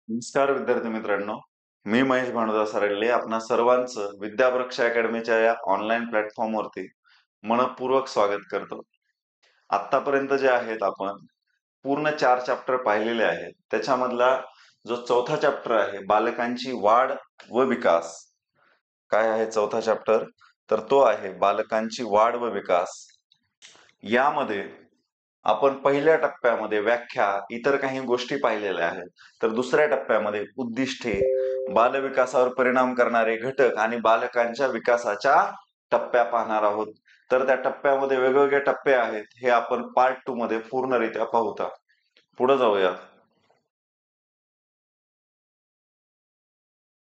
नमस्कार विद्यार्थी मित्रांनो, मी महेश भानुदास सरल्ले आपणा सर्वांचं विद्यावृक्ष अकॅडमीच्या या ऑनलाईन प्लॅटफॉर्मवरती मनपूर्वक स्वागत करतो. आतापर्यंत जे आहेत आपण पूर्ण 4 चॅप्टर पाहिलेले आहेत. त्याच्यामधला जो चौथा चॅप्टर आहे बालकांची वाढ व विकास. काय आहे चौथा चॅप्टर? तर तो आहे बालकांची वाढ व विकास. यामध्ये आपण पहिल्या टप्प्यामध्ये व्याख्या इतर काही गोष्टी पाहिलेल्या आहेत. तर दुसऱ्या टप्प्यामध्ये उद्दिष्टे, बालविकासावर परिणाम करणारे घटक आणि बालकांच्या विकासाच्या टप्प्या पाहणार आहोत. तर त्या टप्प्यामध्ये वेगवेगळे टप्पे आहेत, हे आपण पार्ट 2 मध्ये पूर्णरित्या पाहूया. पुढे जाऊया.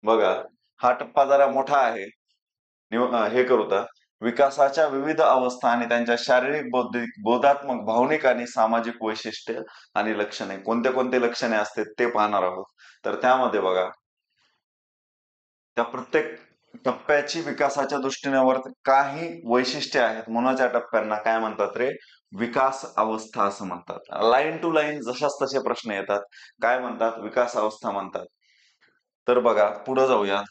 बघा, हा टप्पा जरा मोठा आहे. हे करूता विकासाच्या विविध अवस्था आणि त्यांच्या शारीरिक, बौद्धिक, बोधात्मक, भावनिक आणि सामाजिक वैशिष्ट्ये आणि लक्षणे, कोणते कोणते लक्षणे असतात ते पाहणार आहोत. तर त्यामध्ये बघा, त्या प्रत्येक टप्प्याची विकासाच्या दृष्टीने काही वैशिष्ट्ये आहेत, म्हणून त्या टप्प्यांना काय म्हणतात रे? विकास अवस्था असं म्हणतात. लाईन टू लाईन जशाच तसे प्रश्न येतात. काय म्हणतात? विकास अवस्था म्हणतात. तर बघा, पुढे जाऊया.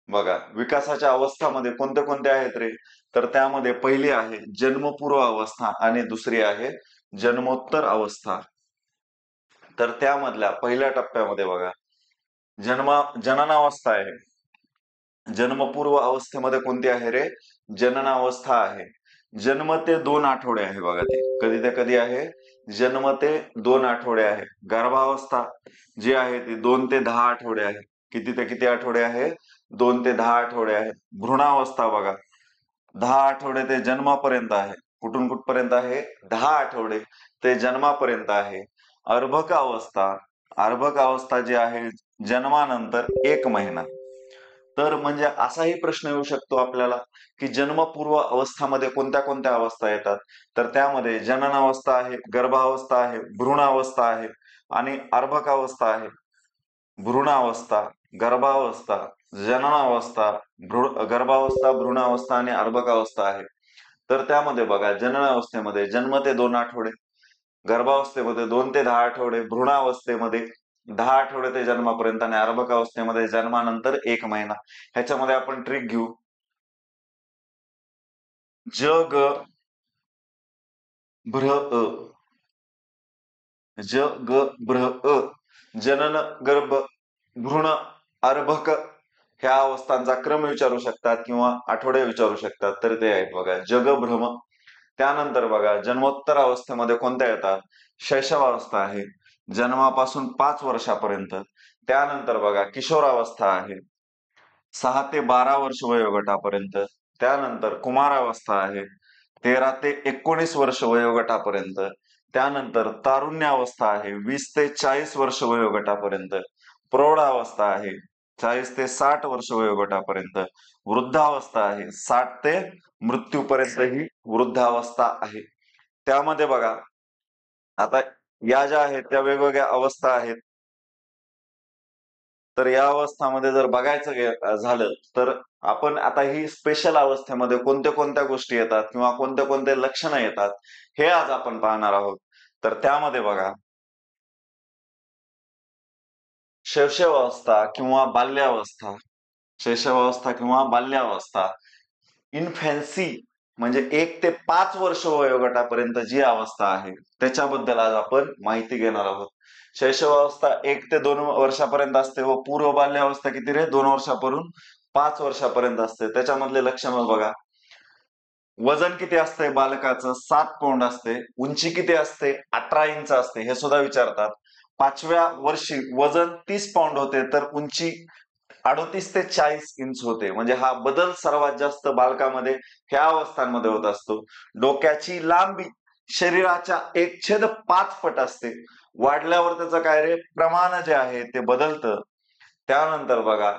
बघा, विकासाच्या अवस्थामध्ये कोणते कोणते आहेत रे? तर त्यामध्ये पहिली आहे जन्मपूर्व अवस्था आणि दुसरी आहे जन्मोत्तर अवस्था. तर त्यामधल्या पहिल्या टप्प्यामध्ये बघा, जननावस्था आहे. जन्मपूर्व अवस्थेमध्ये कोणती आहे रे? जननावस्था आहे. जन्म ते 2 आठवडे आहे बघा ती. कधी ते कधी आहे? जन्म ते 2 आठवडे आहे. गर्भावस्था जी आहे ती 2 ते 10 आठवडे आहे. किती ते किती आठवडे आहे? 2 ते 10 आठवडे आहे. भ्रूणावस्था बघा, 10 आठवडे ते जन्मापर्यंत आहे. कुठून कुठपर्यंत आहे? 10 आठवडे ते जन्मापर्यंत आहे. अर्भक अवस्था, अर्भक अवस्था जी आहे जन्मानंतर 1 महिना. तर म्हणजे असाही प्रश्न येऊ शकतो आपल्याला की जन्मपूर्व अवस्थामध्ये कोणत्या कोणत्या अवस्था येतात? तर त्यामध्ये जननावस्था आहे, गर्भावस्था आहे, भ्रूणावस्था आहे आणि अर्भकावस्था आहे. भ्रूणावस्था, गर्भावस्था, जननावस्था, गर्भावस्था, भ्रूणावस्था आणि अर्भकावस्था आहे. तर त्यामध्ये बघा, जननावस्थेमध्ये जन्म ते 2 आठवडे, गर्भावस्थेमध्ये 2 ते 10 आठवडे, भ्रूणावस्थेमध्ये 10 आठवडे ते जन्मापर्यंत आणि अर्भकावस्थेमध्ये जन्मानंतर 1 महिना. ह्याच्यामध्ये आपण ट्रिक घेऊ. ज ग भ्र अ, ज ग भ्र अ, जनन, गर्भ, भ्रूण, अर्भक ह्या अवस्थांचा क्रम विचारू शकतात किंवा आठवडे विचारू शकतात. तर ते आहेत बघा, जग भ्रम. त्यानंतर बघा, जन्मोत्तर अवस्थेमध्ये कोणत्या येतात? शैशवावस्था आहे, जन्मापासून 5 वर्षापर्यंत. त्यानंतर बघा, किशोरावस्था आहे, 6 ते 12 वर्ष वयोगटापर्यंत. त्यानंतर कुमारावस्था आहे, 13 ते 19 वर्ष वयोगटापर्यंत. त्यानंतर तारुण्यावस्था आहे, 20 ते 40 वर्ष वयोगटापर्यंत. प्रौढावस्था आहे, 40 ते 60 वर्ष वयोगटापर्यंत. वृद्धावस्था आहे, 60 ते मृत्यूपर्यंत ही वृद्धावस्था आहे. त्यामध्ये बघा, आता या ज्या आहेत त्या वेगवेगळ्या अवस्था आहेत. तर या अवस्थामध्ये जर बघायचं झालं तर आपण आता ही स्पेशल अवस्थेमध्ये कोणत्या कोणत्या गोष्टी येतात किंवा कोणते कोणते लक्षणं येतात हे आज आपण पाहणार आहोत. तर त्यामध्ये बघा, शैशवावस्था किंवा बाल्यावस्था, शैशवावस्था किंवा बाल्यावस्था, इन्फॅन्सी म्हणजे 1 ते 5 वर्ष वयोगटापर्यंत जी अवस्था आहे त्याच्याबद्दल आज आपण माहिती घेणार आहोत. शैशवावस्था 1 ते 2 वर्षापर्यंत असते व पूर्व बाल्यावस्था किती रे? 2 वर्षापासून 5 वर्षापर्यंत असते. त्याच्यामधले लक्षण बघा, वजन किती असते बालकाचं? 7 पौंड असते. उंची किती असते? 18 इंच असते. हे सुद्धा विचारतात. 5व्या वर्षी वजन 30 पौंड होते तर उंची 38 ते 40 इंच होते. म्हणजे हा बदल सर्वात जास्त बालकामध्ये ह्या अवस्थांमध्ये होत असतो. डोक्याची लांबी शरीराच्या 1/5 पट असते. वाढल्यावर त्याचं काय रे? प्रमाण जे आहे ते बदलतं. त्यानंतर बघा,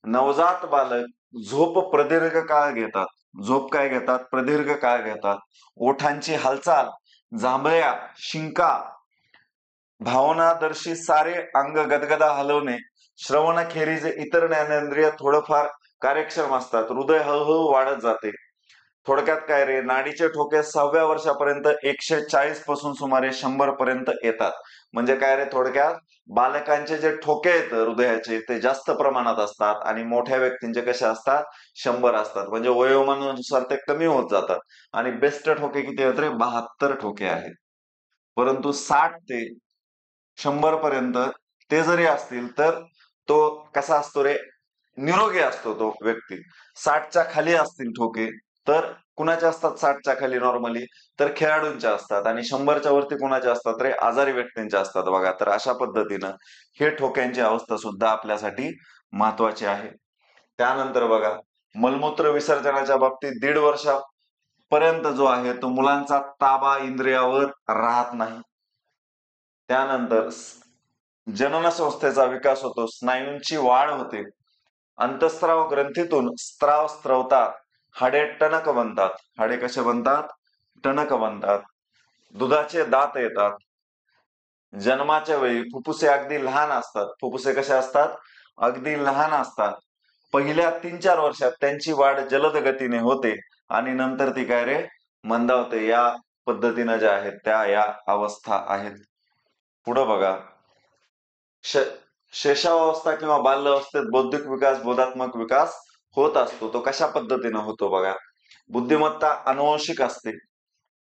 नवजात बालक झोप प्रदीर्घ काळ घेतात. झोप काय घेतात? प्रदीर्घ काळ घेतात. ओठांची हालचाल, जांभळ्या, शिंका, भावनादर्शी सारे अंग गदगदा हलवणे, श्रवणाखेरीज इतर ज्ञानेंद्रिय थोडंफार कार्यक्षम असतात. हृदय हळूहळू वाढत जाते. थोडक्यात काय रे, नाडीचे ठोके 6व्या वर्षापर्यंत 140 पासून सुमारे 100 पर्यंत येतात. म्हणजे काय रे, थोडक्यात बालकांचे जे ठोके आहेत हृदयाचे ते जास्त प्रमाणात असतात आणि मोठ्या व्यक्तींचे कसे असतात, 100 असतात. म्हणजे वयोमानानुसार ते कमी होत जातात. आणि बेस्ट ठोके किती आहेत रे, 72 ठोके आहेत. परंतु 60 ते 100 पर्यंत ते जरी असतील तर तो कसा असतो रे, निरोगी असतो तो व्यक्ती. 60च्या खाली असतील ठोके तर कुणाचे असतात 60च्या खाली नॉर्मली, तर खेळाडूंच्या असतात. आणि 100च्या वरती कुणाचे असतात रे, आजारी व्यक्तींच्या असतात बघा. तर अशा पद्धतीनं हे ठोक्यांची अवस्था सुद्धा आपल्यासाठी महत्वाची आहे. त्यानंतर बघा, मलमूत्र विसर्जनाच्या बाबतीत 1.5 वर्षापर्यंत जो आहे तो मुलांचा ताबा इंद्रियावर राहत नाही. त्यानंतर जनन संस्थेचा विकास होतो, स्नायूंची वाढ होते, अंतःस्राव ग्रंथीतून स्त्राव स्त्रवतात, हाडे टणक बनतात. हाडे कसे बनतात, टणक बनतात. दुधाचे दात येतात. जन्माच्या वेळी फुफ्फुसे अगदी लहान असतात. फुफ्फुसे कसे असतात, अगदी लहान असतात. पहिल्या 3-4 वर्षात त्यांची वाढ जलद गतीने होते आणि नंतर ती काय रे, मंदावते. या पद्धतीनं ज्या आहेत त्या या अवस्था आहेत. पुढे बघा, शैशवावस्था किंवा बाल्यावस्थेत बौद्धिक विकास, बोधात्मक विकास होत असतो. तो कशा पद्धतीनं होतो बघा. बुद्धिमत्ता अनुवंशिक असते.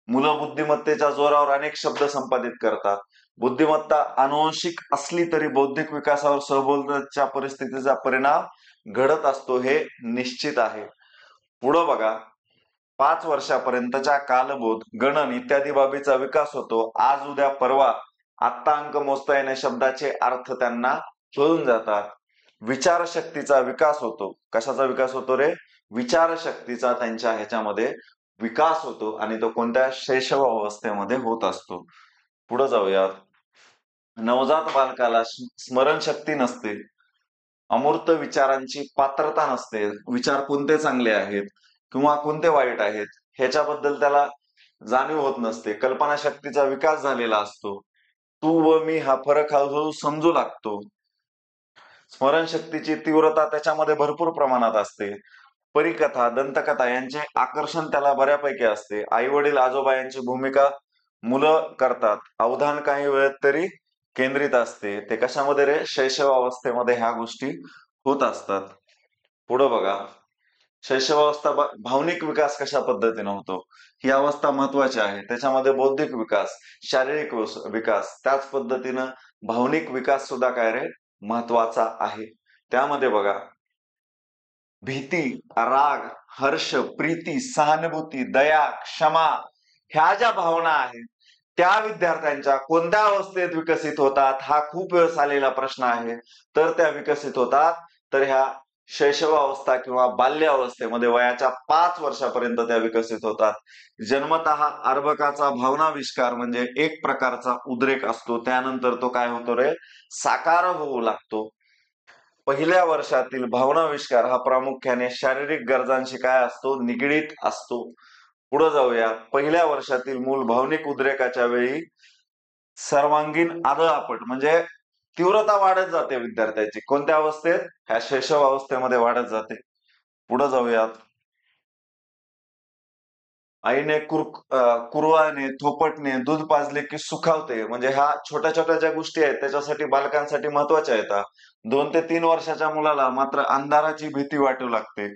मुलं बुद्धिमत्तेच्या जोरावर अनेक शब्द संपादित करतात. बुद्धिमत्ता अनुवंशिक असली तरी बौद्धिक विकासावर सभोवतालच्या परिस्थितीचा परिणाम घडत असतो, हे निश्चित आहे. पुढं बघा, 5 वर्षापर्यंतच्या कालबोध, गणन इत्यादी बाबीचा विकास होतो. आज उद्या परवा आत्ता अंक मोजता येणे शब्दाचे अर्थ त्यांना कळून जातात. विचारशक्तीचा विकास होतो. कशाचा विकास होतो रे, विचारशक्तीचा त्यांच्या ह्याच्यामध्ये विकास होतो आणि तो कोणत्या, शैशव अवस्थेमध्ये होत असतो. पुढे जाऊयात. नवजात बालकाला स्मरणशक्ती नसते, अमूर्त विचारांची पात्रता नसते. विचार कोणते चांगले आहेत किंवा कोणते वाईट आहेत ह्याच्याबद्दल त्याला जाणीव होत नसते. कल्पनाशक्तीचा विकास झालेला असतो. तू व मी हा फरक हळूहळू समजू लागतो. स्मरणशक्तीची तीव्रता त्याच्यामध्ये भरपूर प्रमाणात असते. परिकथा, दंतकथा यांचे आकर्षण त्याला बऱ्यापैकी असते. आई वडील आजोबा यांची भूमिका मुलं करतात. अवधान काही वेळेत तरी केंद्रित असते. ते कशामध्ये रे, शैशव अवस्थेमध्ये ह्या गोष्टी होत असतात. पुढे बघा, शैशवावस्था भावनिक विकास कशा पद्धतीने होतो, ही अवस्था महत्वाची आहे. त्याच्यामध्ये बौद्धिक विकास, शारीरिक विकास, त्याच पद्धतीनं भावनिक विकास सुद्धा काय रे, महत्वाचा आहे. त्यामध्ये बघा, भीती, राग, हर्ष, प्रीती, सहानुभूती, दया, क्षमा ह्या ज्या भावना आहेत त्या विद्यार्थ्यांच्या कोणत्या अवस्थेत विकसित होतात, हा खूप वेळेस आलेला प्रश्न आहे. तर त्या विकसित होतात तर ह्या शैशवावस्था किंवा बाल्यावस्थेमध्ये वयाच्या 5 वर्षापर्यंत त्या विकसित होतात. जन्मतः अर्भकाचा भावनाविष्कार म्हणजे एक प्रकारचा उद्रेक असतो. त्यानंतर तो काय होतो रे, साकार होऊ लागतो. पहिल्या वर्षातील भावनाविष्कार हा प्रामुख्याने शारीरिक गरजांशी काय असतो, निगडीत असतो. पुढे जाऊया. पहिल्या वर्षातील मूल भावनिक उद्रेकाच्या वेळी सर्वांगीण आदळआपट म्हणजे तीव्रता वाढत जाते विद्यार्थ्याची. कोणत्या अवस्थेत, ह्या शैशव अवस्थेमध्ये वाढत जाते. पुढे जाऊयात. आईने कुरवाळणे, थोपटणे, दूध पाजले की सुखावते, म्हणजे ह्या छोट्या छोट्या ज्या गोष्टी आहेत त्याच्यासाठी बालकांसाठी महत्वाच्या आहेत. 2 ते 3 वर्षाच्या मुलाला मात्र अंधाराची भीती वाटू लागते.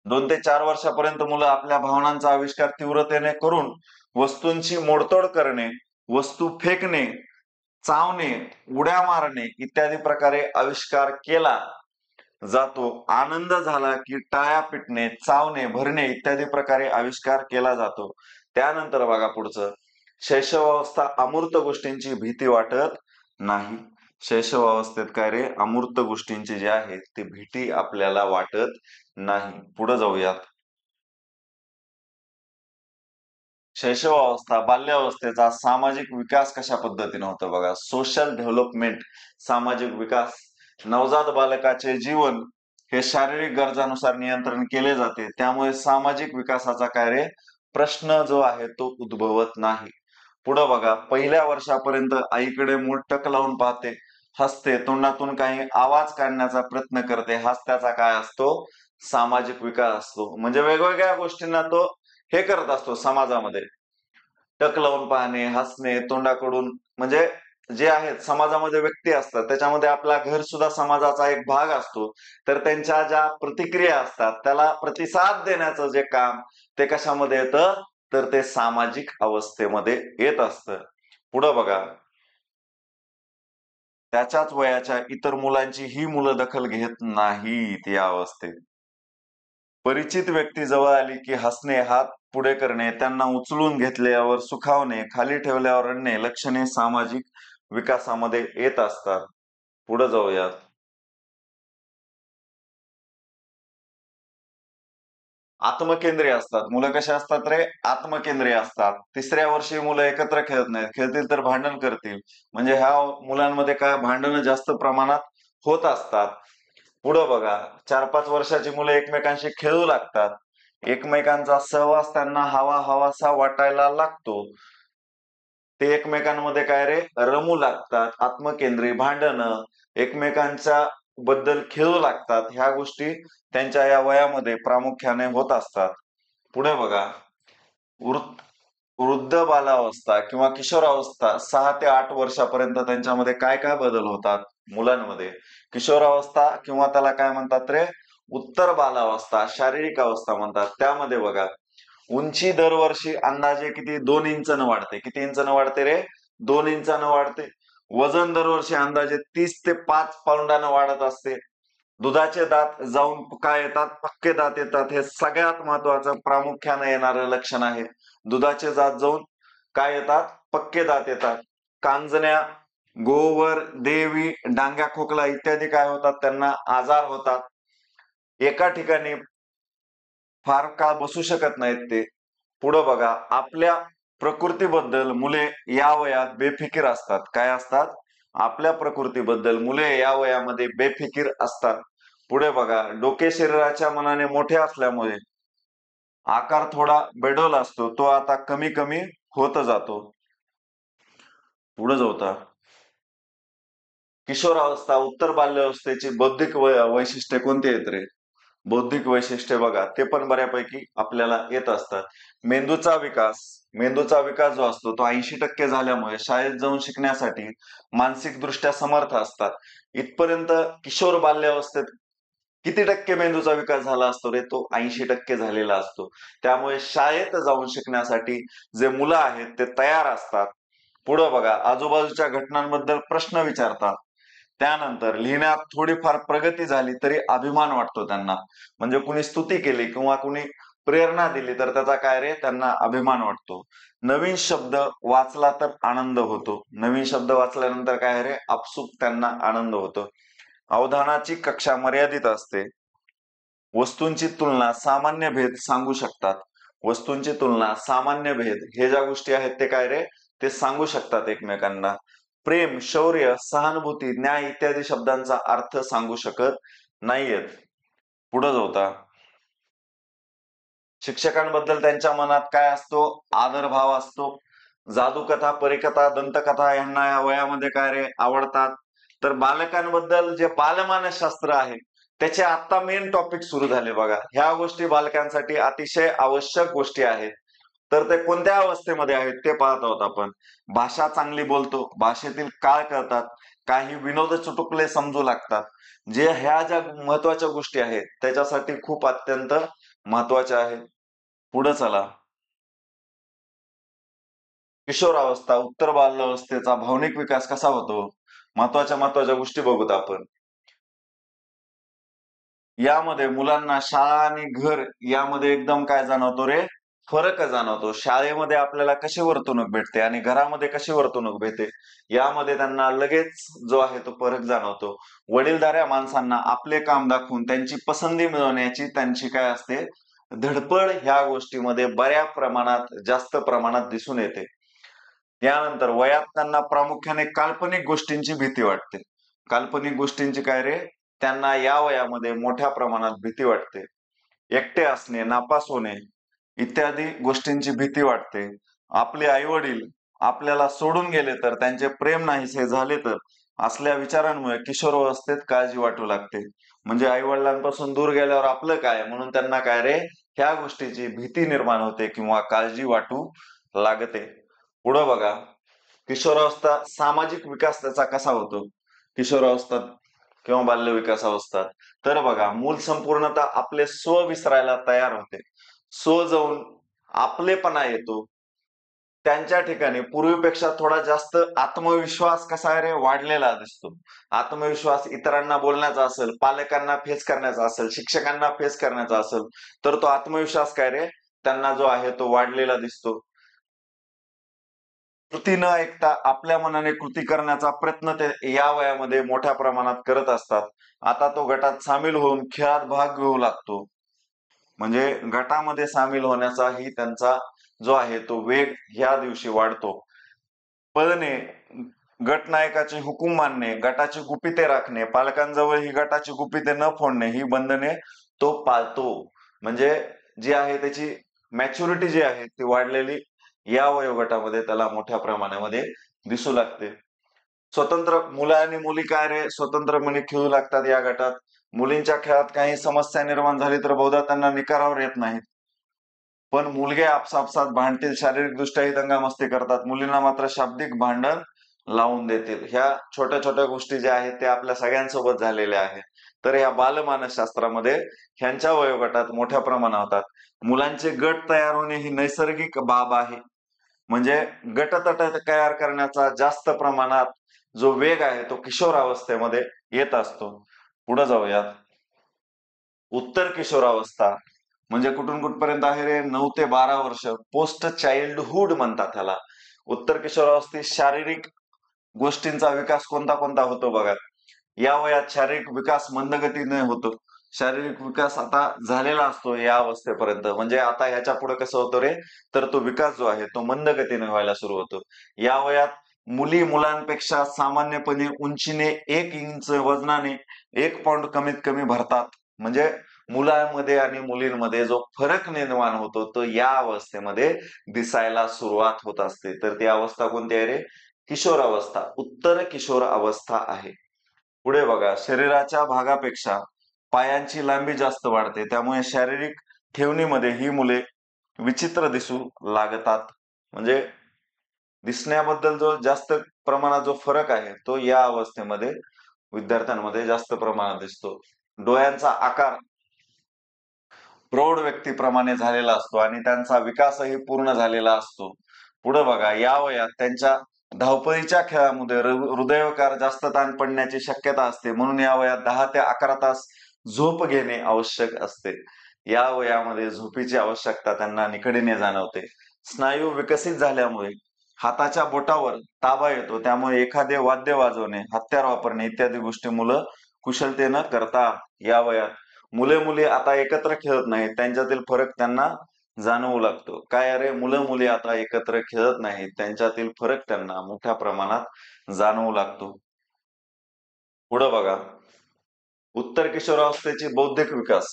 2 ते 4 वर्षापर्यंत मुलं आपल्या भावनांचा आविष्कार तीव्रतेने करून वस्तूंची मोडतोड करणे, वस्तू फेकणे, चावणे, उड्या मारणे इत्यादी प्रकारे आविष्कार केला जातो. आनंद झाला की टाळ्या पिटणे, चावणे, भरणे इत्यादी प्रकारे आविष्कार केला जातो. त्यानंतर बघा पुढचं, शैशवावस्था अमूर्त गोष्टींची भीती वाटत नाही. शैशवावस्थेत काय रे, अमूर्त गोष्टींची जी आहे ती भीती आपल्याला वाटत नाही. पुढे जाऊयात. शैशवावस्था, बाल्यावस्थेचा सामाजिक विकास कशा पद्धतीने होतो बघा. सोशल डेव्हलपमेंट, सामाजिक विकास. नवजात बालकाचे जीवन हे शारीरिक गरजानुसार नियंत्रण केले जाते. त्यामुळे सामाजिक विकासाचा काय रे, प्रश्न जो आहे तो उद्भवत नाही. पुढे बघा, पहिल्या वर्षापर्यंत आईकडे मूल टक लावून पाहते, हसते, तोंडातून काही आवाज काढण्याचा प्रयत्न करते. हाच त्याचा काय असतो, सामाजिक विकास असतो. म्हणजे वेगवेगळ्या गोष्टींना तो हे करत असतो समाजामध्ये. टक लावून पाहणे, हसणे, तोंडाकडून म्हणजे जे आहेत समाजामध्ये व्यक्ती असतात त्याच्यामध्ये आपला घर सुद्धा समाजाचा एक भाग असतो. तर त्यांच्या ज्या प्रतिक्रिया असतात त्याला प्रतिसाद देण्याचं जे काम ते कशामध्ये येतं, तर ते सामाजिक अवस्थेमध्ये येत असतं. पुढं बघा, त्याच्याच वयाच्या इतर मुलांची ही मुलं दखल घेत नाहीत या अवस्थेत. परिचित व्यक्ती जवळ आली की हसणे, हात पुढे करणे, त्यांना उचलून घेतल्यावर सुखावणे, खाली ठेवल्यावर रडणे लक्षणे सामाजिक विकासामध्ये येत असतात. पुढे जाऊयात. आत्मकेंद्रीय असतात. मुलं कशी असतात रे? आत्मकेंद्रीय असतात. तिसऱ्या वर्षी मुलं एकत्र खेळत नाहीत. खेळतील तर भांडण करतील. म्हणजे ह्या मुलांमध्ये काय भांडणं जास्त प्रमाणात होत असतात. पुढं बघा, 4-5 वर्षाची मुलं एकमेकांशी खेळू लागतात. एकमेकांचा सहवास त्यांना हवा-हवासा वाटायला लागतो. ते एकमेकांमध्ये काय रे रमू लागतात. आत्मकेंद्री भांडणं, एकमेकांच्या बद्दल खेळू लागतात. ह्या गोष्टी त्यांच्या या वयामध्ये प्रामुख्याने होत असतात. पुढे बघा, वृद्ध वृद्ध बालावस्था किंवा किशोरावस्था 6 ते 8 वर्षापर्यंत त्यांच्यामध्ये काय काय बदल होतात मुलांमध्ये. किशोरावस्था किंवा त्याला काय म्हणतात रे, उत्तर बालावस्था, शारीरिक अवस्था म्हणतात. त्यामध्ये बघा, उंची दरवर्षी अंदाजे किती 2 इंचानं वाढते. किती इंचानं वाढते रे? 2 इंचानं वाढते. वजन दरवर्षी अंदाजे 30 ते 5 पाऊंडानं वाढत असते. दुधाचे दात जाऊन काय येतात? पक्के दात येतात. हे सगळ्यात महत्वाचं प्रामुख्याने येणारं लक्षण आहे. दुधाचे दात जाऊन काय येतात? पक्के दात येतात. कांजण्या, गोवर, देवी, डांग्या खोकला इत्यादी काय होतात? त्यांना आजार होतात. एका ठिकाणी फार काळ बसू शकत नाहीत ते. पुढं बघा, आपल्या प्रकृतीबद्दल मुले या वयात बेफिकीर असतात. काय असतात? आपल्या प्रकृतीबद्दल मुले या वयामध्ये बेफिकीर असतात. पुढे बघा, डोके शरीराच्या मनाने मोठे असल्यामुळे आकार थोडा बेडोल असतो. तो आता कमी कमी होत जातो. पुढे जाऊ आता. किशोरावस्था, उत्तर बाल्यावस्थेची बौद्धिक वैशिष्ट्ये कोणती आहेत रे? बौद्धिक वैशिष्ट्ये बघा, ते पण बऱ्यापैकी आपल्याला येत असतात. मेंदूचा विकास मेंदूचा विकास जो असतो तो 80% झाल्यामुळे शाळेत जाऊन शिकण्यासाठी मानसिकदृष्ट्या समर्थ असतात. इथपर्यंत किशोर बाल्यावस्थेत किती टक्के मेंदूचा विकास झाला असतो रे? तो 80% झालेला असतो. त्यामुळे शाळेत जाऊन शिकण्यासाठी जे मुलं आहेत ते तयार असतात. पुढं बघा, आजूबाजूच्या घटनांबद्दल प्रश्न विचारतात. त्यानंतर लिहिण्यात थोडीफार प्रगती झाली तरी अभिमान वाटतो त्यांना. म्हणजे कुणी स्तुती केली किंवा कुणी प्रेरणा दिली तर त्याचा काय रे त्यांना अभिमान वाटतो. नवीन शब्द वाचला तर आनंद होतो. नवीन शब्द वाचल्यानंतर काय रे आपसूक त्यांना आनंद होतो. अवधानाची कक्षा मर्यादित असते. वस्तूंची तुलना, सामान्य भेद सांगू शकतात. वस्तूंची तुलना, सामान्य भेद हे ज्या गोष्टी आहेत ते काय रे ते सांगू शकतात एकमेकांना. प्रेम, शौर्य, सहानुभूती, न्याय इत्यादी शब्दांचा अर्थ सांगू शकत नाहीयेत. पुढे जाऊ आता. शिक्षकांबद्दल त्यांच्या मनात काय असतो? आदरभाव असतो. जादूकथा, परीकथा, दंतकथा यांना या वयामध्ये काय रे आवडतात. तर बालकांबद्दल जे बालमानसशास्त्र आहे त्याचे आता मेन टॉपिक सुरू झाले बघा. ह्या गोष्टी बालकांसाठी अतिशय आवश्यक गोष्टी आहेत. तर ते कोणत्या अवस्थेमध्ये आहेत ते पाहत आहोत आपण. भाषा चांगली बोलतो, भाषेतील काळ कळतात, काही विनोद चुटुकले समजू लागतात. जे ह्या ज्या महत्वाच्या गोष्टी आहेत त्याच्यासाठी खूप अत्यंत महत्वाच्या आहेत. पुढे चला. किशोरावस्था, उत्तर बाल्यावस्थेचा भावनिक विकास कसा होतो? महत्वाच्या गोष्टी बघूत आपण. यामध्ये मुलांना शाळा आणि घर यामध्ये एकदम काय जाणवतो रे? फरक जाणवतो. शाळेमध्ये आपल्याला कशी वर्तणूक भेटते आणि घरामध्ये कशी वर्तणूक भेटते यामध्ये त्यांना लगेच जो आहे तो फरक जाणवतो. वडीलधाऱ्या माणसांना आपले काम दाखवून त्यांची पसंती मिळवण्याची त्यांची काय असते धडपड ह्या गोष्टीमध्ये बऱ्या प्रमाणात जास्त प्रमाणात दिसून येते. त्यानंतर वयात त्यांना प्रामुख्याने काल्पनिक गोष्टींची भीती वाटते. काल्पनिक गोष्टींची काय रे त्यांना या वयामध्ये मोठ्या प्रमाणात भीती वाटते. एकटे असणे, नापास होणे इत्यादी गोष्टींची भीती वाटते. आपले आई-वडील आपल्याला सोडून गेले तर, त्यांचे प्रेम नाहीसे झाले तर, असल्या विचारांमुळे किशोरावस्थेत काळजी वाटू लागते. म्हणजे आई वडिलांपासून दूर गेल्यावर आपलं काय, म्हणून त्यांना काय रे, ह्या गोष्टीची भीती निर्माण होते किंवा काळजी वाटू लागते. पुढं बघा, किशोरावस्था सामाजिक विकास त्याचा कसा होतो किशोरावस्थेत किंवा बाल्य विकासावस्थेत. तर बघा, मूल संपूर्णतः आपले स्व विसरायला तयार होते. स्व जाऊन आपलेपणा येतो. त्यांच्या ठिकाणी पूर्वीपेक्षा थोडा जास्त आत्मविश्वास कसा आहे रे, वाढलेला दिसतो. आत्मविश्वास इतरांना बोलण्याचा असेल, पालकांना फेस करण्याचा असेल, शिक्षकांना फेस करण्याचा असेल, तर तो आत्मविश्वास काय रे, त्यांना जो आहे तो वाढलेला दिसतो. कृती न ऐकता आपल्या मनाने कृती करण्याचा प्रयत्न ते या वयामध्ये मोठ्या प्रमाणात करत असतात. आता तो गटात सामील होऊन खेळात भाग घेऊ लागतो. म्हणजे गटामध्ये सामील होण्याचाही त्यांचा जो आहे तो वेग ह्या दिवशी वाढतो. पळणे, गट नायकाचे हुकूम मानणे, गटाची गुपिते राखणे, पालकांजवळ ही गटाची गुपिते न फोडणे, ही बंधने तो पाळतो. म्हणजे जी आहे त्याची मॅच्युरिटी जी आहे ती वाढलेली या वयोगटामध्ये त्याला मोठ्या प्रमाणामध्ये दिसू लागते. स्वतंत्र मुलं आणि मुली काय रे, स्वतंत्रपणे खेळू लागतात या गटात. मुलींच्या खेळात काही समस्या निर्माण झाली तर बहुधा त्यांना निकारावर येत नाहीत. पण मुलगे आपसापसात भांडतील, शारीरिकदृष्ट्याही दंगामस्ती करतात. मुलींना मात्र शाब्दिक भांडण लावून देतील. ह्या छोट्या छोट्या गोष्टी ज्या आहेत त्या आपल्या सगळ्यांसोबत झालेल्या आहेत. तर या बालमानसशास्त्रामध्ये ह्यांच्या वयोगटात मोठ्या प्रमाणात होतात. मुलांचे गट तयार होणे ही नैसर्गिक बाब आहे. म्हणजे गटतट तयार करण्याचा जास्त प्रमाणात जो वेग आहे तो किशोरावस्थेमध्ये येत असतो. पुढे जाऊयात. उत्तर किशोरावस्था म्हणजे कुठून कुठपर्यंत आहे रे, 9 ते 12 वर्ष. पोस्ट चाइल्डहुड म्हणतात त्याला. उत्तर किशोरावस्थेत शारीरिक गोष्टींचा विकास कोणता कोणता होतो बघा. या वयात शारीरिक विकास मंदगतीने होतो. शारीरिक विकास आता झालेला असतो या अवस्थेपर्यंत. म्हणजे आता ह्याच्या पुढे कसं होतं रे, तर तो विकास जो आहे तो मंद गतीने व्हायला सुरू होतो. या वयात मुली मुलांपेक्षा सामान्यपणे उंचीने 1 इंच, वजनाने 1 पाऊंड कमीत कमी भरतात. म्हणजे मुलांमध्ये आणि मुलींमध्ये जो फरक निर्माण होतो तो या अवस्थेमध्ये दिसायला सुरुवात होत असते. तर ती अवस्था कोणती आहे रे, किशोर अवस्था, उत्तर किशोर अवस्था आहे. पुढे बघा, शरीराच्या भागापेक्षा पायांची लांबी जास्त वाढते. त्यामुळे शारीरिक ठेवणीमध्ये ही मुले विचित्र दिसू लागतात. म्हणजे दिसण्याबद्दल जो जास्त प्रमाणात जो फरक आहे तो या अवस्थेमध्ये विद्यार्थ्यांमध्ये जास्त प्रमाणात दिसतो. डोळ्यांचा आकार प्रौढ व्यक्तीप्रमाणे झालेला असतो आणि त्यांचा विकासही पूर्ण झालेला असतो. पुढे बघा, या वयात त्यांच्या धावपळीच्या खेळामध्ये हृदयविकार जास्त ताण पडण्याची शक्यता असते. म्हणून या वयात 10 ते 11 तास झोप घेणे आवश्यक असते. या वयामध्ये झोपीची आवश्यकता त्यांना निकडीने जाणवते. स्नायू विकसित झाल्यामुळे हाताच्या बोटावर ताबा येतो. त्यामुळे एखादे वाद्य वाजवणे, हत्यार वापरणे इत्यादी गोष्टी मुलं कुशलतेनं करतात या वयात. मुले मुली आता एकत्र खेळत नाहीत. त्यांच्यातील फरक त्यांना जाणवू लागतो. काय अरे, मुलं मुली आता एकत्र खेळत नाहीत. त्यांच्यातील फरक त्यांना मोठ्या प्रमाणात जाणवू लागतो. पुढे बघा, उत्तर किशोरावस्थेची बौद्धिक विकास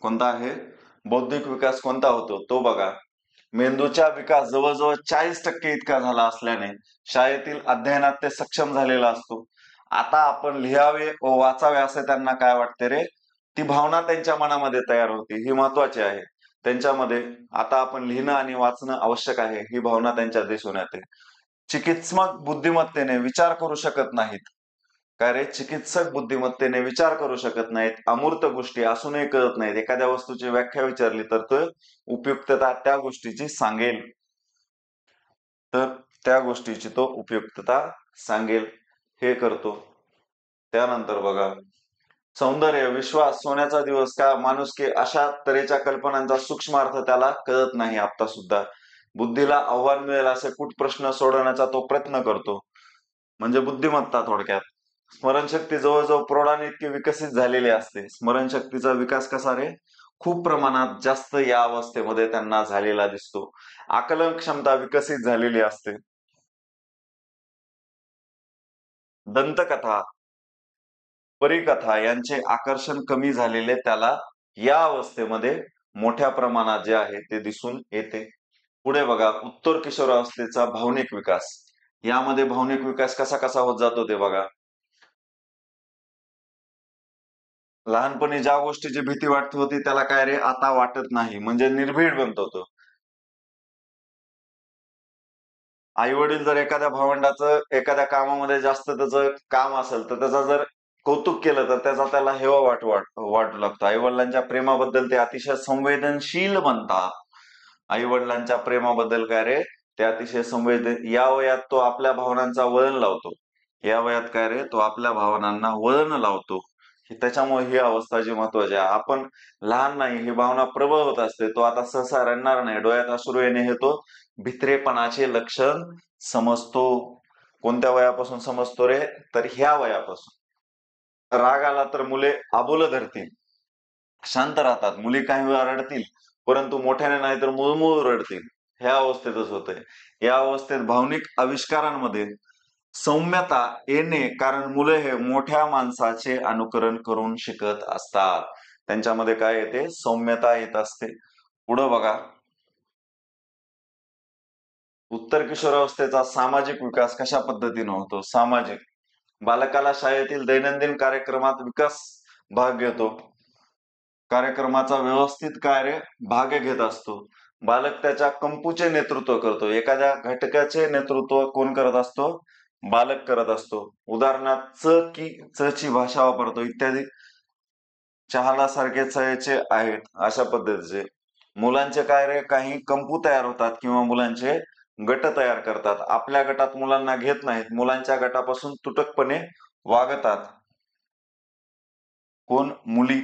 कोणता आहे? बौद्धिक विकास कोणता होतो तो बघा. मेंदूचा विकास जवळजवळ 40% इतका झाला असल्याने शाळेतील अध्ययनात ते सक्षम झालेला असतो. आता आपण लिहावे व वाचावे असे त्यांना काय वाटते रे, ती भावना त्यांच्या मनामध्ये तयार होती. ही महत्वाची आहे. त्यांच्यामध्ये आता आपण लिहिणं आणि वाचणं आवश्यक आहे ही भावना त्यांच्यात दिसून येते. चिकित्सक बुद्धिमत्तेने विचार करू शकत नाहीत. काय रे, चिकित्सक बुद्धिमत्तेने विचार करू शकत नाहीत. अमूर्त गोष्टी असूनही कळत नाहीत. एखाद्या वस्तूची व्याख्या विचारली तर तो उपयुक्तता त्या गोष्टीची सांगेल. तर त्या गोष्टीची तो उपयुक्तता सांगेल हे करतो. त्यानंतर बघा, सौंदर्य, विश्वास, सोन्याचा दिवस का माणुसकी अशा तऱ्हेच्या कल्पनांचा सूक्ष्म अर्थ त्याला कळत नाही आता सुद्धा. बुद्धीला आव्हान मिळेल असे कुठ प्रश्न सोडवण्याचा तो प्रयत्न करतो. म्हणजे बुद्धिमत्ता थोडक्यात. स्मरणशक्ती जवळजवळ प्रौढांनी इतकी विकसित झालेली असते. स्मरणशक्तीचा विकास कसा रे, खूप प्रमाणात जास्त या अवस्थेमध्ये त्यांना झालेला दिसतो. आकलन क्षमता विकसित झालेली असते. दंतकथा, परीकथा यांचे आकर्षण कमी झालेले त्याला या अवस्थेमध्ये मोठ्या प्रमाणात जे आहे ते दिसून येते. पुढे बघा, उत्तर किशोरावस्थेचा भावनिक विकास. यामध्ये भावनिक विकास कसा कसा होत जातो ते बघा. लहानपणी ज्या गोष्टीची भीती वाटत होती त्याला काय रे आता वाटत नाही, म्हणजे निर्भीड बनतो तो. आई वडील जर एखाद्या भावंडाचं एखाद्या कामामध्ये जास्त त्याचं काम असेल तर त्याचा जर कौतुक केलं तर त्याचा त्याला हेवा वाटू लागतो. आई वडिलांच्या प्रेमाबद्दल ते अतिशय संवेदनशील बनतात. आई वडिलांच्या प्रेमाबद्दल काय रे ते अतिशय या वयात तो आपल्या भावनांचा वळण लावतो. या वयात काय रे तो आपल्या भावनांना वळण लावतो. त्याच्यामुळे ही अवस्था जी महत्वाची आहे. आपण लहान नाही, ही भावना प्रबळ होत असते. तो आता सहसा रडणार नाही, डोळ्यात अश्रू येणे हे तो भित्रेपणाचे लक्षण समजतो. कोणत्या वयापासून समजतो रे? तर ह्या वयापासून. राग आला तर मुले आबोलं धरतील, शांत राहतात. मुली काही वेळा रडतील, परंतु मोठ्याने नाही तर मुळमुळ रडतील. ह्या अवस्थेतच होतंय. या अवस्थेत भावनिक आविष्कारांमध्ये सौम्यता येणे, कारण मुले हे मोठ्या माणसाचे अनुकरण करून शिकत असतात. त्यांच्यामध्ये काय येते? सौम्यता येत असते. पुढं बघा, उत्तर किशोरावस्थेचा सामाजिक विकास कशा पद्धतीने होतो? सामाजिक, बालकाला शाळेतील दैनंदिन कार्यक्रमात विकास भाग घेतो. कार्यक्रमाचा व्यवस्थित कार्य भाग घेत असतो. बालक त्याच्या कंपूचे नेतृत्व करतो. एखाद्या घटकाचे नेतृत्व कोण करत असतो? बालक करत असतो. उदाहरणार्थ च ची भाषा वापरतो इत्यादी. चहाला सारखे चयचे आहेत, अशा पद्धतीचे. मुलांचे काय रे काही कंपू तयार होतात किंवा मुलांचे गट तयार करतात. आपल्या गटात मुलांना घेत नाहीत, मुलांच्या गटापासून तुटकपणे वागतात. कोण? मुली.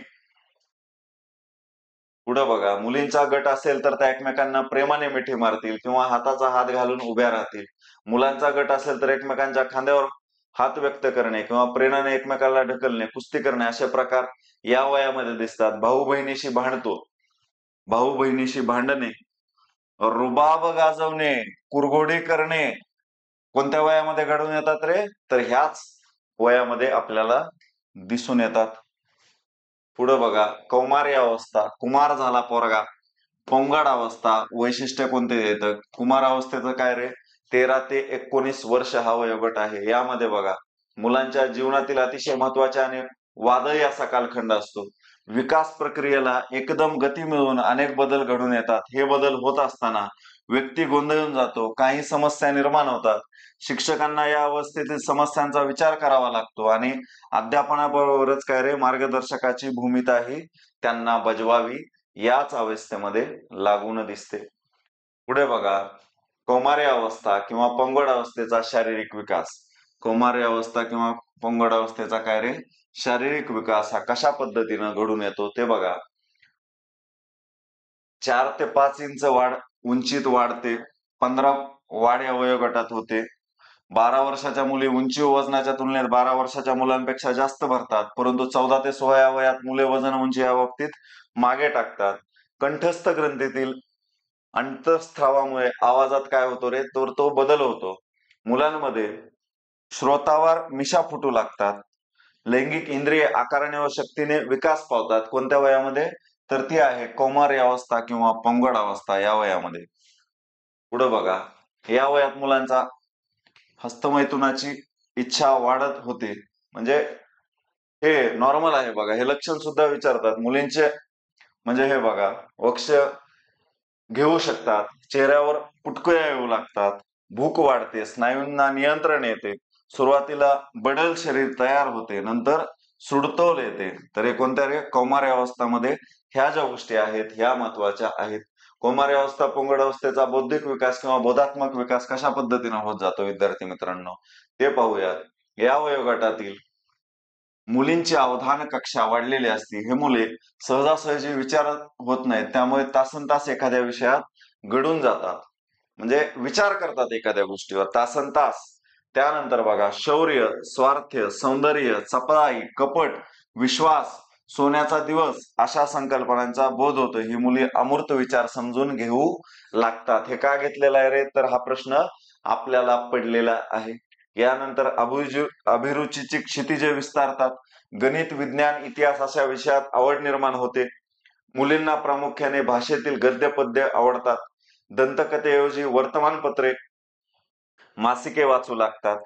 पुढे बघा, मुलींचा गट असेल तर त्या एकमेकांना प्रेमाने मिठी मारतील किंवा हाताचा हात घालून उभ्या राहतील. मुलांचा गट असेल तर एकमेकांच्या खांद्यावर हात व्यक्त करणे किंवा प्रेमाने एकमेकाला ढकलणे, कुस्ती करणे असे प्रकार या वयामध्ये दिसतात. भाऊ बहिणीशी भांडतो, भाऊ बहिणीशी भांडणे, रुबाब गाजवणे, कुरघोडी करणे कोणत्या वयामध्ये घडून येतात रे? तर ह्याच वयामध्ये आपल्याला दिसून येतात. पुढे बघा, कौमार्य अवस्था, कुमार झाला पोरगा. पौंगड अवस्था, वैशिष्ट्य कोणते येतं? कुमार अवस्थेचं काय रे? 13 ते 19 वर्ष हा वयोगट आहे. यामध्ये बघा, मुलांच्या जीवनातील अतिशय महत्वाचा आणि वादळी असा कालखंड असतो. विकास प्रक्रियेला एकदम गती मिळून अनेक बदल घडून येतात. हे बदल होत असताना व्यक्ती गोंधळून जातो, काही समस्या निर्माण होतात. शिक्षकांना या अवस्थेतील समस्यांचा विचार करावा लागतो आणि अध्यापनाबरोबरच काय रे मार्गदर्शकाची भूमिकाही त्यांना बजवावी याच अवस्थेमध्ये लागून दिसते. पुढे बघा, कौमार्य अवस्था किंवा पंगड अवस्थेचा शारीरिक विकास. कौमार्य अवस्था किंवा पंगड अवस्थेचा काय रे शारीरिक विकास हा कशा पद्धतीनं घडून येतो ते बघा. 4 ते 5 इंच वाढ उंचीत वाढते. 15 वाढ या वयोगटात होते. 12 वर्षाच्या मुली उंची व वजनाच्या तुलनेत 12 वर्षाच्या मुलांपेक्षा जास्त भरतात, परंतु 14 ते 16 या वयात मुले वजन उंची या बाबतीत मागे टाकतात. कंठस्थ ग्रंथीतील अंतःस्रावामुळे आवाजात काय होतो रे? तर तो बदल होतो. मुलांमध्ये श्रोतावर मिशा फुटू लागतात. लैंगिक इंद्रिय आकाराने व शक्तीने विकास पावतात. कोणत्या वयामध्ये? तर ती आहे कौमार्य अवस्था किंवा पंगड अवस्था या वयामध्ये. पुढे बघा, या वयात मुलांचा हस्तमैथुनाची इच्छा वाढत होते. म्हणजे हे नॉर्मल आहे बघा. हे लक्षण सुद्धा विचारतात मुलींचे. म्हणजे हे बघा, वक्ष घेऊ शकतात, चेहऱ्यावर पुटकुळ्या येऊ लागतात, भूक वाढते, स्नायूंना नियंत्रण येते, सुरुवातीला बडल शरीर तयार होते, नंतर सुडतोल येते. तर हे कोणत्या रे? कौमार्य अवस्थामध्ये ह्या ज्या गोष्टी आहेत ह्या महत्वाच्या आहेत. कौमार्य अवस्था पंगड अवस्थेचा बौद्धिक विकास किंवा बोधात्मक विकास कशा पद्धतीने होत जातो विद्यार्थी मित्रांनो ते पाहूयात. या वयोगटातील मुलींची अवधान कक्षा वाढलेली असते. हे मुले सहजासहजी विचारत होत नाहीत, त्यामुळे तासनतास एखाद्या विषयात गढून जातात. म्हणजे विचार करतात एखाद्या गोष्टीवर तासनतास. त्यानंतर बघा, शौर्य, स्वार्थ्य, सौंदर्य, चपळाई, कपट, विश्वास, सोन्याचा दिवस अशा संकल्पनांचा बोध होतो. ही मुले अमूर्त विचार समजून घेऊ लागतात. हे का घेतलेला आहे रे? तर हा प्रश्न आपल्याला पडलेला आहे. यानंतर अभिरुचीची क्षितिजे विस्तारतात. गणित, विज्ञान, इतिहास अशा विषयात आवड निर्माण होते. मुलींना प्रामुख्याने भाषेतील गद्य पद्य आवडतात. दंतकथेऐवजी वर्तमानपत्रे, मासिके वाचू लागतात.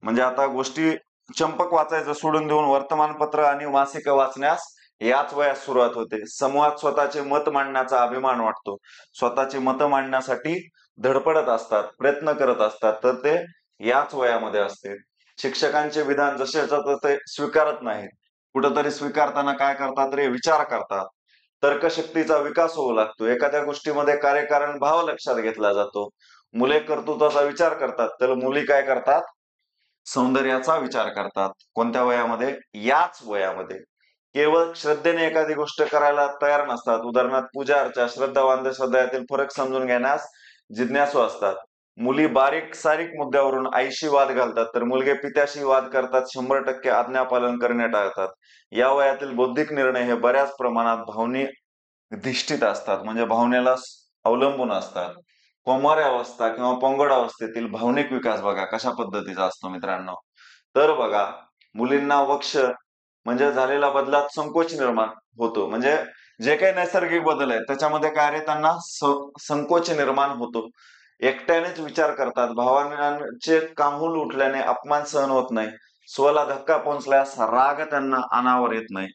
म्हणजे आता गोष्टी चंपक वाचायचं सोडून देऊन वर्तमानपत्र आणि मासिके वाचण्यास याच वयात सुरुवात होते. समूहात स्वतःचे मत मांडण्याचा अभिमान वाटतो. स्वतःची मतं मांडण्यासाठी धडपडत असतात, प्रयत्न करत असतात, तर ते याच वयामध्ये असते. शिक्षकांचे विधान जसेच्या तसे स्वीकारत नाहीत. कुठंतरी स्वीकारताना काय करतात रे, विचार करतात. तर्कशक्तीचा विकास होऊ लागतो. एखाद्या गोष्टीमध्ये कार्यकारण भाव लक्षात घेतला जातो. मुले कर्तृत्वाचा विचार करतात, तर मुली काय करतात? सौंदर्याचा विचार करतात. कोणत्या वयामध्ये? याच वयामध्ये. केवळ श्रद्धेने एखादी गोष्ट करायला तयार नसतात. उदाहरणार्थ पूजा अर्चा, श्रद्धा व अंधश्रद्धा यातील फरक समजून घेण्यास जिज्ञासू असतात. मुली बारीक सारीक मुद्द्यावरून आईशी वाद घालतात, तर मुलगे पित्याशी वाद करतात. 100% आज्ञापालन करणे टाळतात. या वयातील बौद्धिक निर्णय हे बऱ्याच प्रमाणात भावनिक असतात, म्हणजे भावनेला अवलंबून असतात. कौमार अवस्था किंवा पौगंड अवस्थेतील भावनिक विकास बघा कशा पद्धतीचा असतो मित्रांनो. तर बघा, मुलींना वक्ष म्हणजे झालेल्या बदलात संकोच निर्माण होतो. म्हणजे जे काही नैसर्गिक बदल आहेत त्याच्यामध्ये काय रे, त्यांना संकोच निर्माण होतो. एकट्यानेच विचार करतात. भावनांचे काहूल उठल्याने अपमान सहन होत नाही. स्वला धक्का पोहोचल्यास राग त्यांना अनावर येत नाही.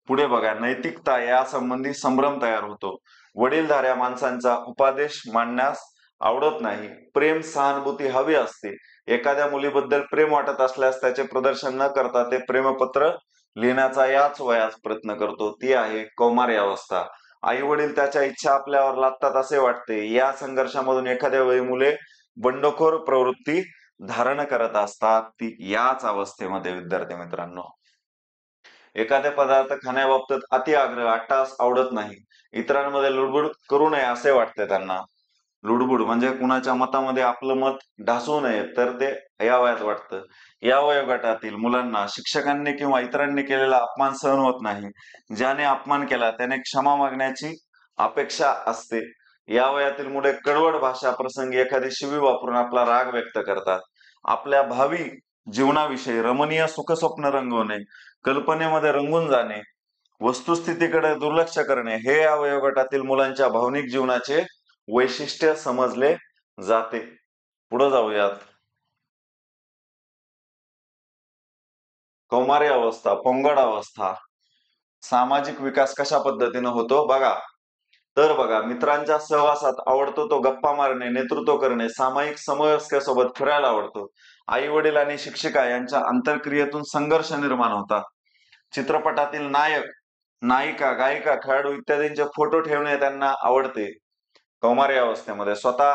पुढे बघा, नैतिकता यासंबंधी संभ्रम तयार होतो. वडीलधाऱ्या माणसांचा उपदेश मांडण्यास आवडत नाही. प्रेम सहानुभूती हवी असते. एखाद्या मुलीबद्दल प्रेम वाटत असल्यास त्याचे प्रदर्शन न करता ते प्रेमपत्र लिहिण्याचा याच वयात प्रयत्न करतो. ती आहे कौमारी अवस्था. आई वडील त्याच्या इच्छा आपल्यावर लादतात असे वाटते. या संघर्षामधून एखाद्या वेळी मुले बंडखोर प्रवृत्ती धारण करत असतात. ती याच अवस्थेमध्ये विद्यार्थी मित्रांनो. एखाद्या पदार्थ खाण्याबाबतीत अति आग्रह, अट्टास आवडत नाही. इतरांमध्ये लुडबुड करू नये असे वाटते त्यांना. लुडबुड म्हणजे कुणाच्या मतामध्ये आपलं मत ढासू नये, तर ते या वयात वाटतं. या वयोगटातील मुलांना शिक्षकांनी किंवा इतरांनी केलेला अपमान सहन होत नाही. ज्याने अपमान केला त्याने क्षमा मागण्याची अपेक्षा असते. या वयातील मुले कडवड भाषा प्रसंगी एखादी शिवी वापरून आपला राग व्यक्त करतात. आपल्या भावी जीवनाविषयी रमणीय सुखस्वप्न रंगवणे, कल्पनेमध्ये रंगून जाणे, वस्तुस्थितीकडे दुर्लक्ष करणे हे या वयोगटातील मुलांच्या भावनिक जीवनाचे वैशिष्ट्य समजले जाते. पुढे जाऊयात. कौमारी अवस्था, पौगंड अवस्था. सामाजिक विकास कशा पद्धतीने होतो बघा. तर बघा, मित्रांच्या सहवासात आवडतो तो गप्पा मारणे, नेतृत्व करणे, सामायिक समवयस्कांसोबत फिरायला आवडतो. आई वडील आणि शिक्षिका यांच्या आंतरक्रियेतून संघर्ष निर्माण होतात. चित्रपटातील नायक, नायिका, गायिका, खेळाडू इत्यादींचे फोटो ठेवणे त्यांना आवडते. कौमारी अवस्थेमध्ये स्वतः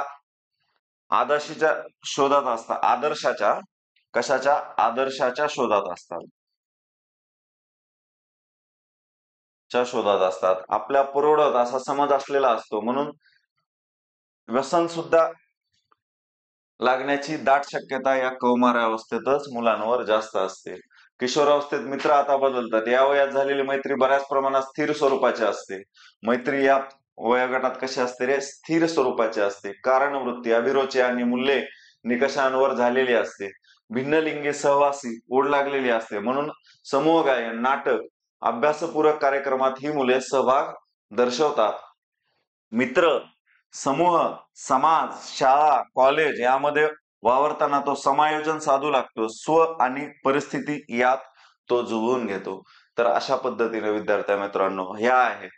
आदर्शाच्या शोधात असतात. आदर्शाच्या शोधात असतात. आपल्या पुरवडत असा समज असलेला असतो, म्हणून व्यसन सुद्धा लागण्याची दाट शक्यता या कौमार अवस्थेतच मुलांवर जास्त असते. किशोरावस्थेत मित्र आता बदलतात. या वयात झालेली मैत्री बऱ्याच प्रमाणात स्थिर स्वरूपाची असते. मैत्री या वयोगटात कशी असते रे? स्थिर स्वरूपाची असते. कारण वृत्ती, अभिरुची आणि मूल्ये निकषांवर झालेली असते. भिन्नलिंगी सहवासी ओढ लागलेली असते. म्हणून समूह गायन, नाटक, अभ्यासपूरक कार्यक्रमात ही मुले सहभाग दर्शवतात. मित्र, समूह, समाज, शाळा, कॉलेज यामध्ये वावरताना तो समायोजन साधू लागतो. स्व आणि परिस्थिती यात तो जुळवून घेतो. तर अशा पद्धतीने विद्यार्थी मित्रांनो, ह्या आहेत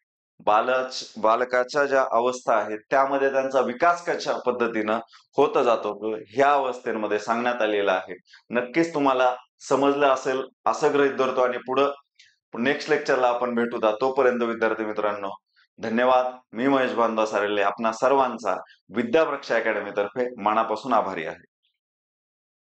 बालकाच्या ज्या अवस्था आहेत त्यामध्ये त्यांचा विकास कशा पद्धतीनं होत जातो ह्या अवस्थेमध्ये सांगण्यात आलेलं आहे. नक्कीच तुम्हाला समजलं असेल असं गृहीत धरतो आणि पुढं नेक्स्ट लेक्चरला आपण भेटूया. तोपर्यंत विद्यार्थी मित्रांनो, धन्यवाद. मी महेश बांधव सारेले आपणा सर्वांचा विद्यावृक्ष अकॅडमी तर्फे मनापासून आभारी आहे.